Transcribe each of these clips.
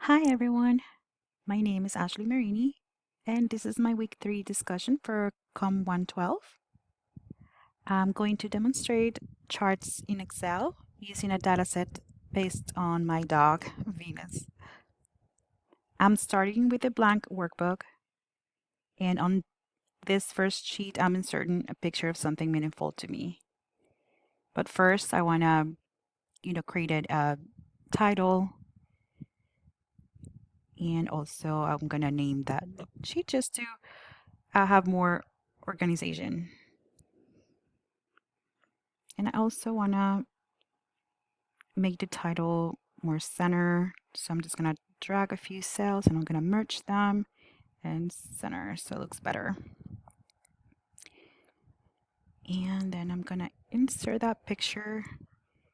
Hi everyone, my name is Ashley Marini, and this is my week 3 discussion for COM 112. I'm going to demonstrate charts in Excel using a dataset based on my dog, Venus. I'm starting with a blank workbook, and on this first sheet, I'm inserting a picture of something meaningful to me. But first, I want to, create a title, and also I'm going to name that sheet just to have more organization. And I also want to make the title more center. So I'm just going to drag a few cells and I'm going to merge them and center so it looks better. And then I'm going to insert that picture.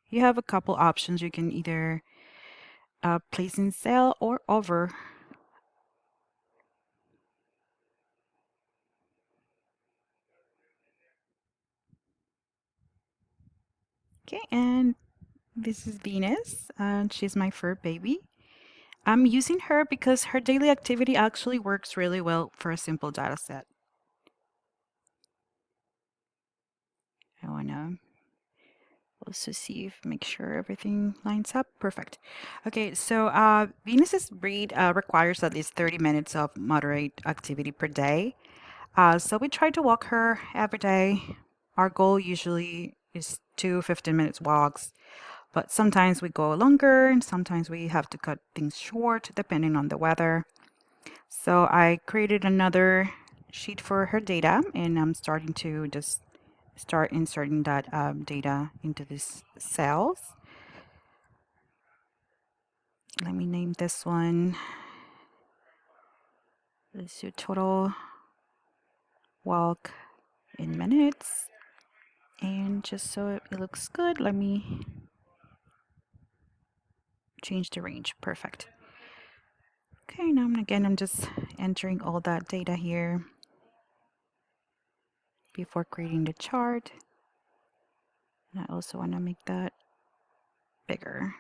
You have a couple options. You can either place in cell or over. Okay, and this is Venus, and she's my fur baby. I'm using her because her daily activity actually works really well for a simple data set. I want to also see if make sure everything lines up. Perfect. Okay, so Venus's breed requires at least 30 minutes of moderate activity per day. So we try to walk her every day. Our goal usually is 2 15 minutes walks, but sometimes we go longer and sometimes we have to cut things short depending on the weather. So I created another sheet for her data, and I'm starting to just start inserting that data into these cells. Let me name this one. Let's do total walk in minutes. And just so it looks good, let me change the range. Perfect. Okay, now I'm just entering all that data here before creating the chart. And I also want to make that bigger.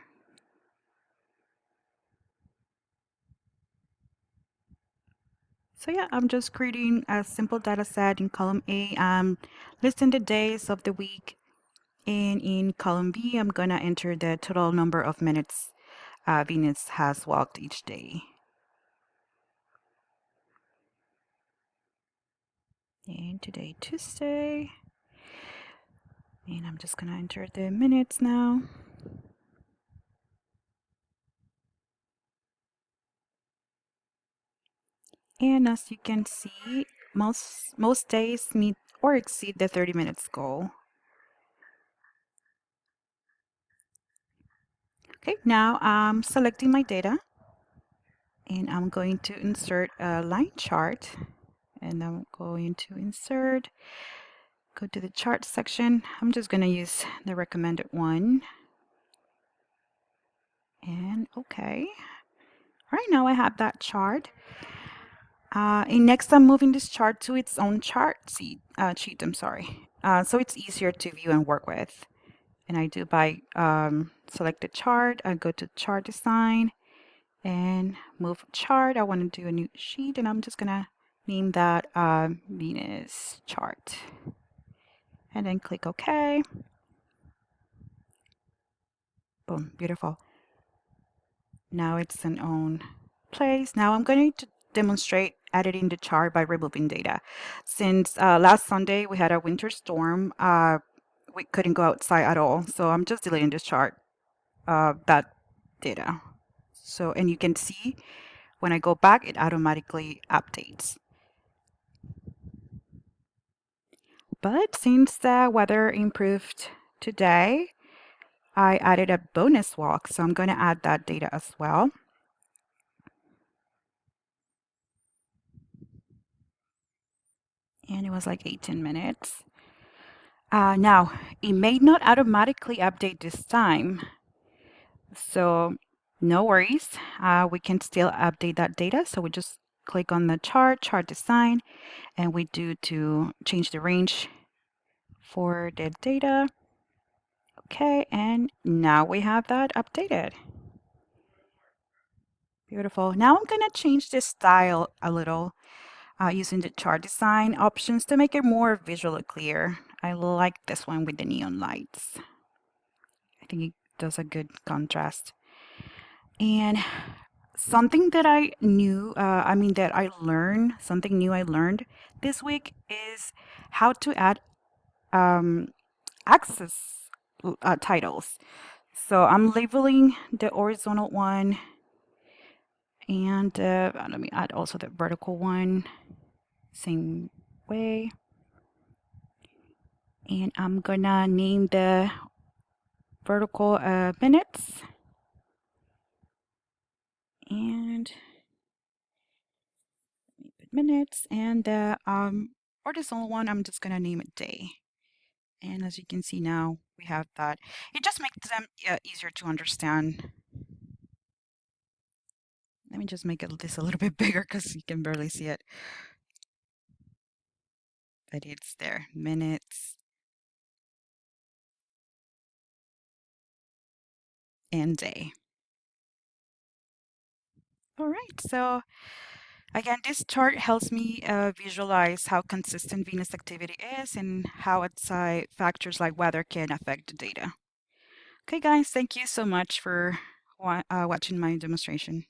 So yeah, I'm just creating a simple data set in column A. I'm listing the days of the week. And in column B, I'm gonna enter the total number of minutes Venus has walked each day. And today, Tuesday. And I'm just gonna enter the minutes now. And as you can see, most days meet or exceed the 30 minutes goal. Okay, now I'm selecting my data and I'm going to insert a line chart, and I'm going to insert, go to the chart section. I'm just going to use the recommended one. And okay. All right, now I have that chart. And next, I'm moving this chart to its own sheet. I'm sorry. So it's easier to view and work with. And I do by select the chart. I go to chart design and move chart. I want to do a new sheet, and I'm just gonna name that Venus chart. And then click OK. Boom, beautiful. Now it's in own place. Now I'm going to demonstrate editing the chart by removing data. Since last Sunday we had a winter storm, we couldn't go outside at all. So I'm just deleting this chart, that data. So, and you can see when I go back, it automatically updates. But since the weather improved today, I added a bonus walk. So I'm going to add that data as well. And it was like 18 minutes. Now, it may not automatically update this time, so no worries. We can still update that data. So we just click on the chart design, and we do to change the range for the data. Okay, and now we have that updated. Beautiful. Now I'm gonna change the style a little using the chart design options to make it more visually clear. I like this one with the neon lights. I think it does a good contrast. And something that I knew, that I learned, something new I learned this week is how to add um, access titles. So I'm labeling the horizontal one and let me add also the vertical one, same way. And I'm gonna name the vertical minutes and minutes and the horizontal one, I'm just gonna name it day. And as you can see now, we have that. It just makes them easier to understand. Let me just make this a little bit bigger because you can barely see it. But it's there, minutes and day. All right, so again, this chart helps me visualize how consistent Venus activity is and how outside factors like weather can affect the data. Okay, guys, thank you so much for watching my demonstration.